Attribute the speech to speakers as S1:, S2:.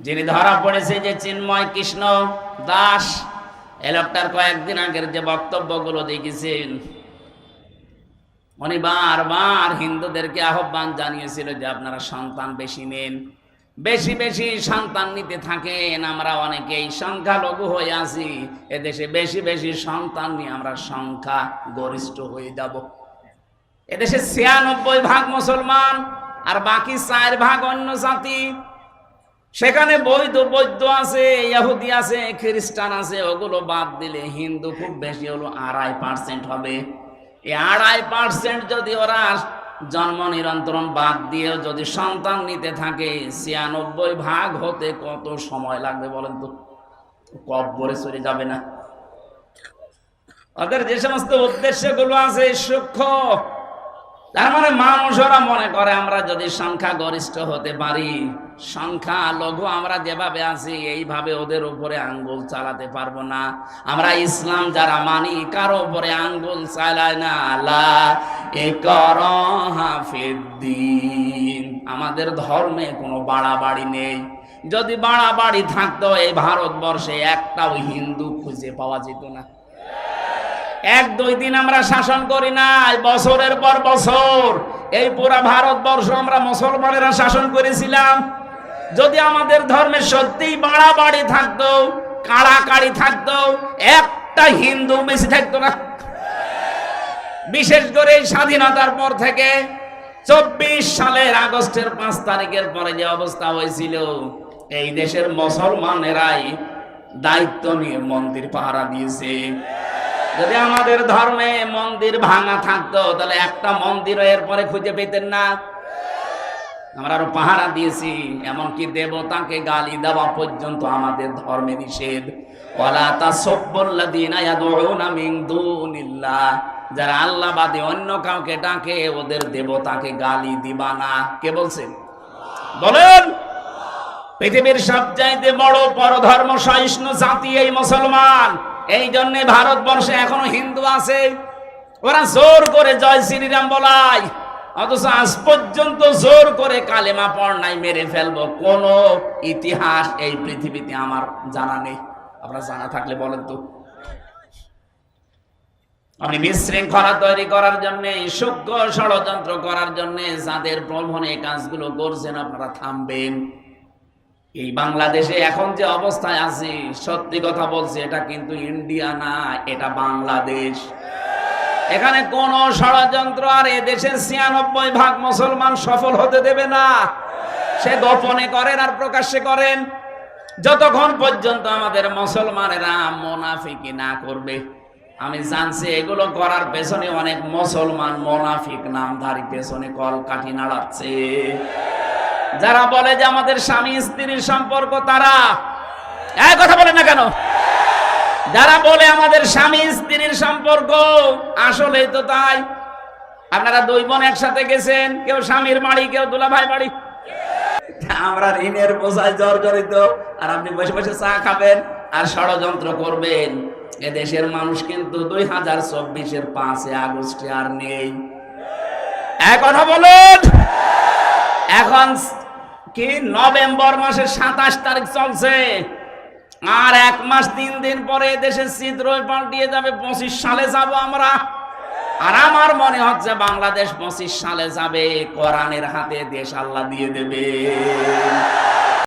S1: যিনি ধরা পড়েছে যে চিন্ময় কৃষ্ণ দাস, এই লোকটার কয়েকদিন আগের যে বক্তব্যগুলো দেখেছেন, উনি বারবার হিন্দুদেরকে আহ্বান জানিয়েছিল যে আপনারা সন্তান বেশি নেন, বেশি বেশি সন্তান নিতে থাকেন। আমরা অনেকেই সংখ্যালঘু হয়ে আছি, এদেশে বেশি বেশি সন্তান নিয়ে আমরা সংখ্যা গরিষ্ঠ হয়ে যাব। এদেশে ৯৬% মুসলমান আর বাকি ৪% অন্য জাতি। সেখানে বৌদ্ধ আছে, ইহুদি আছে, খ্রিস্টান আছে, ওগুলো বাদ দিলে হিন্দু খুব বেশি হলো ২.৫% হবে। এই ২.৫% যদি ওরা জন্ম নিয়ন্ত্রণ বাদ দিয়ে যদি সন্তান নিতে থাকে, ৯৬% হতে কত সময় লাগবে বলেন তো? কব্বরে চলে যাবে না? ওদের যে সমস্ত উদ্দেশ্যগুলো আছে সূক্ষ্ম। তার মানে মানুষরা মনে করে আমরা যদি সংখ্যা গরিষ্ঠ হতে পারি, সংখ্যা লঘু আমরা যেভাবে আছি এইভাবে ওদের উপরে আঙ্গুল চালাতে পারবো না। আমরা ইসলাম যারা মানি কারো উপরে আঙ্গুল চালায় না। লা ইকরাহা ফিদ্দীন, আমাদের ধর্মে কোনো বাড়াবাড়ি নেই। যদি বাড়াবাড়ি থাকতো এই ভারতবর্ষে একটাও হিন্দু খুঁজে পাওয়া যেত না। ১-২ দিন আমরা শাসন করি নাই, বছরের পর বছর এই পুরা ভারতবর্ষ আমরা মুসলমানেরা শাসন করেছিলাম। যদি আমাদের ধর্মে সত্যিই বাড়াবাড়ি থাকতো, কাড়াকাড়ি থাকতো, একটা হিন্দু বেশি থাকতো না। বিশেষ করে স্বাধীনতার পর থেকে ২৪ সালের আগস্টের ৫ তারিখের পরে যে অবস্থা হয়েছিল, এই দেশের মুসলমানেরাই দায়িত্ব নিয়ে মন্দির পাহারা দিয়েছে। যদি আমাদের ধর্মে মন্দির ভাঙা থাকতো তাহলে একটা মন্দিরও এরপরে খুঁজে পেতেন না। আমরা আরো পাহারা দিয়েছি, এমনকি দেবতাকে গালি দেওয়া পর্যন্ত আমাদের ধর্মে নিষেধ। ওয়ালা তাসাব্বুল্লাযীনা ইয়াদউনা মিন দুনিল্লাহ, যারা আল্লাহ বাদে অন্য কাউকে ডাকে ওদের দেবতাকে গালি দিবা না। কে বলছেন? বলেন। পৃথিবীর সবচাইতে বড় পরধর্ম সহিষ্ণু জাতি এই মুসলমান। এই জন্য ভারতবর্ষে এখনো হিন্দু আছে, ওরা জোর করে জয় শ্রীরাম বলায়, অথচ আজ পর্যন্ত জোর করে কালেমা পড়নাই মেরে ফেলবো কোন ইতিহাস এই পৃথিবীতে আমার জানা নেই। আপনার জানা থাকলে বলেন তো। আপনি বিশৃঙ্খলা তৈরি করার জন্য, সূক্ষ্ম ষড়যন্ত্র করার জন্য যাদের প্রলোভনে এই কাজগুলো করছেন, আপনারা থামবেন। এই বাংলাদেশে এখন যে অবস্থায় আছে, সত্যি কথা বলছি, এটা কিন্তু ইন্ডিয়া না, এটা বাংলাদেশ। এখানে কোন ষড়যন্ত্র আর এদেশের ৯৬% মুসলমান সফল হতে দেবে না। সে গোপনে করেন আর প্রকাশ্যে করেন, যতক্ষণ পর্যন্ত আমাদের মুসলমানেরা মুনাফিকি না করবে। আমি জানছি এগুলো করার পেছনে অনেক মুসলমান মুনাফিক নামধারী পেছনে কলকাঠি নাড়াচ্ছে। যারা বলে যে আমাদের স্বামী স্ত্রীর সম্পর্ক, তারা এক কথা বলে না কেন? যারা বলে আমাদের স্বামী স্ত্রীর সম্পর্ক, আসলেই তো তাই। আপনারা ২ বোন একসাথে গেছেন, কেউ স্বামীর বাড়ি, কেউ দুলাভাই বাড়ি। আমরা ঋণের বোঝায় জর্জরিত, আর আপনি বসে বসে চা খাবেন আর ষড়যন্ত্র করবেন। এদেশের মানুষ কিন্তু ২০২৪-এর ৫ আগস্টে আর নেই। এক কথা বলুন। এখন কি নভেম্বর মাসের ২৭ তারিখ চলছে, আর ১ মাস ৩ দিন পরে দেশের চিত্রই পাল্টিয়ে যাবে। ২৫ সালে যাব আমরা। আর আমার মনে হচ্ছে বাংলাদেশ ২৫ সালে যাবে, কোরআনের হাতে দেশ আল্লাহ দিয়ে দেবে।